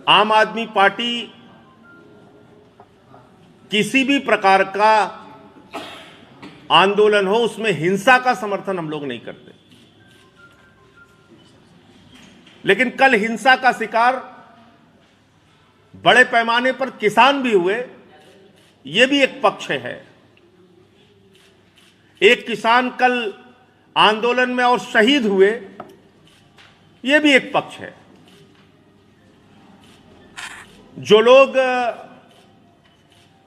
आम आदमी पार्टी किसी भी प्रकार का आंदोलन हो उसमें हिंसा का समर्थन हम लोग नहीं करते। लेकिन कल हिंसा का शिकार बड़े पैमाने पर किसान भी हुए, यह भी एक पक्ष है। एक किसान कल आंदोलन में और शहीद हुए, यह भी एक पक्ष है। जो लोग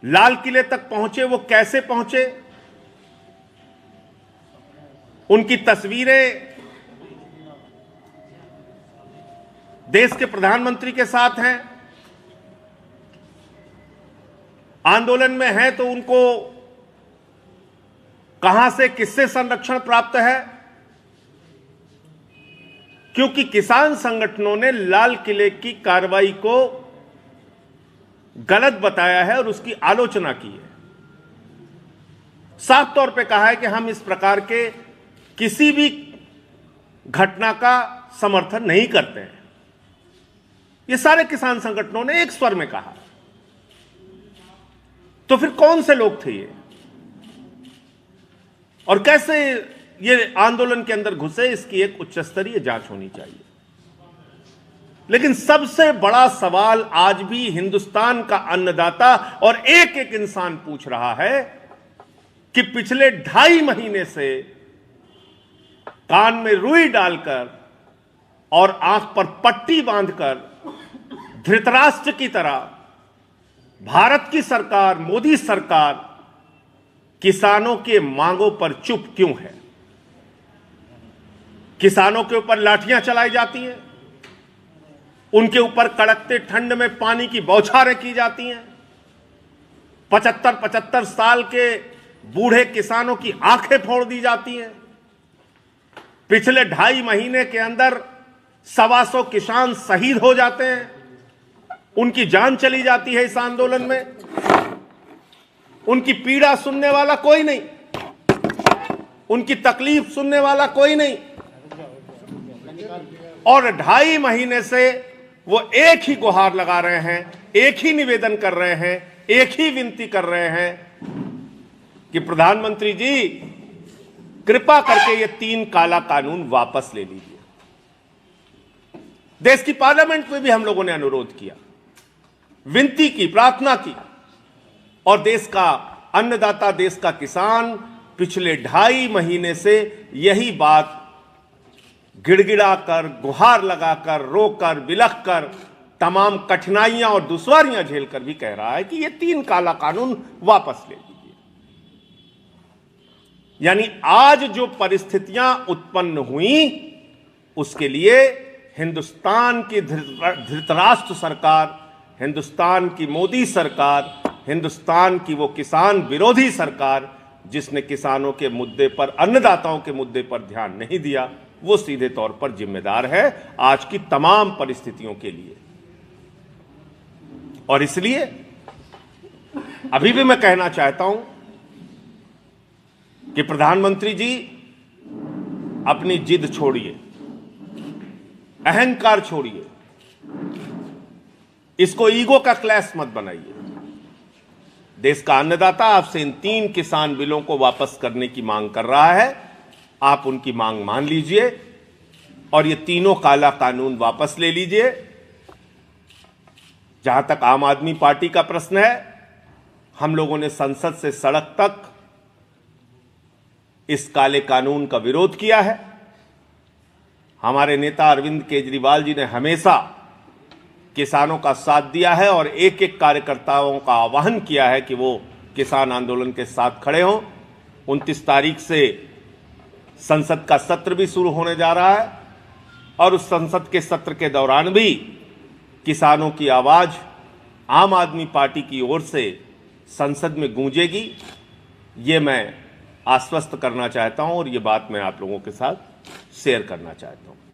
लाल किले तक पहुंचे वो कैसे पहुंचे, उनकी तस्वीरें देश के प्रधानमंत्री के साथ हैं। आंदोलन में हैं तो उनको कहां से किससे संरक्षण प्राप्त है, क्योंकि किसान संगठनों ने लाल किले की कार्रवाई को गलत बताया है और उसकी आलोचना की है। साफ तौर पे कहा है कि हम इस प्रकार के किसी भी घटना का समर्थन नहीं करते हैं। ये सारे किसान संगठनों ने एक स्वर में कहा। तो फिर कौन से लोग थे ये, और कैसे ये आंदोलन के अंदर घुसे, इसकी एक उच्च स्तरीय जांच होनी चाहिए। लेकिन सबसे बड़ा सवाल आज भी हिंदुस्तान का अन्नदाता और एक एक इंसान पूछ रहा है कि पिछले 2.5 महीने से कान में रुई डालकर और आंख पर पट्टी बांधकर धृतराष्ट्र की तरह भारत की सरकार, मोदी सरकार किसानों के मांगों पर चुप क्यों है। किसानों के ऊपर लाठियां चलाई जाती हैं, उनके ऊपर कड़कते ठंड में पानी की बौछारें की जाती हैं। 75-75 साल के बूढ़े किसानों की आंखें फोड़ दी जाती हैं। पिछले 2.5 महीने के अंदर 125 किसान शहीद हो जाते हैं, उनकी जान चली जाती है इस आंदोलन में। उनकी पीड़ा सुनने वाला कोई नहीं, उनकी तकलीफ सुनने वाला कोई नहीं। और 2.5 महीने से वो एक ही गुहार लगा रहे हैं, एक ही निवेदन कर रहे हैं, एक ही विनती कर रहे हैं कि प्रधानमंत्री जी कृपा करके ये 3 काला कानून वापस ले लीजिए। देश की पार्लियामेंट में भी हम लोगों ने अनुरोध किया, विनती की, प्रार्थना की, और देश का अन्नदाता, देश का किसान पिछले 2.5 महीने से यही बात गिड़गिड़ा कर, गुहार लगाकर, रोकर, बिलख कर, तमाम कठिनाइयां और दुश्वारियां झेलकर भी कह रहा है कि ये 3 काला कानून वापस ले लीजिए। यानी आज जो परिस्थितियां उत्पन्न हुई उसके लिए हिंदुस्तान की धृतराष्ट्र सरकार, हिंदुस्तान की मोदी सरकार, हिंदुस्तान की वो किसान विरोधी सरकार जिसने किसानों के मुद्दे पर, अन्नदाताओं के मुद्दे पर ध्यान नहीं दिया, वो सीधे तौर पर जिम्मेदार है आज की तमाम परिस्थितियों के लिए। और इसलिए अभी भी मैं कहना चाहता हूं कि प्रधानमंत्री जी अपनी जिद छोड़िए, अहंकार छोड़िए, इसको ईगो का क्लैश मत बनाइए। देश का अन्नदाता आपसे इन 3 किसान बिलों को वापस करने की मांग कर रहा है। आप उनकी मांग मान लीजिए और ये 3 काला कानून वापस ले लीजिए। जहां तक आम आदमी पार्टी का प्रश्न है, हम लोगों ने संसद से सड़क तक इस काले कानून का विरोध किया है। हमारे नेता अरविंद केजरीवाल जी ने हमेशा किसानों का साथ दिया है और एक एक कार्यकर्ताओं का आह्वान किया है कि वो किसान आंदोलन के साथ खड़े हों। 29 तारीख से संसद का सत्र भी शुरू होने जा रहा है और उस संसद के सत्र के दौरान भी किसानों की आवाज आम आदमी पार्टी की ओर से संसद में गूंजेगी। ये मैं आश्वस्त करना चाहता हूं और ये बात मैं आप लोगों के साथ शेयर करना चाहता हूं।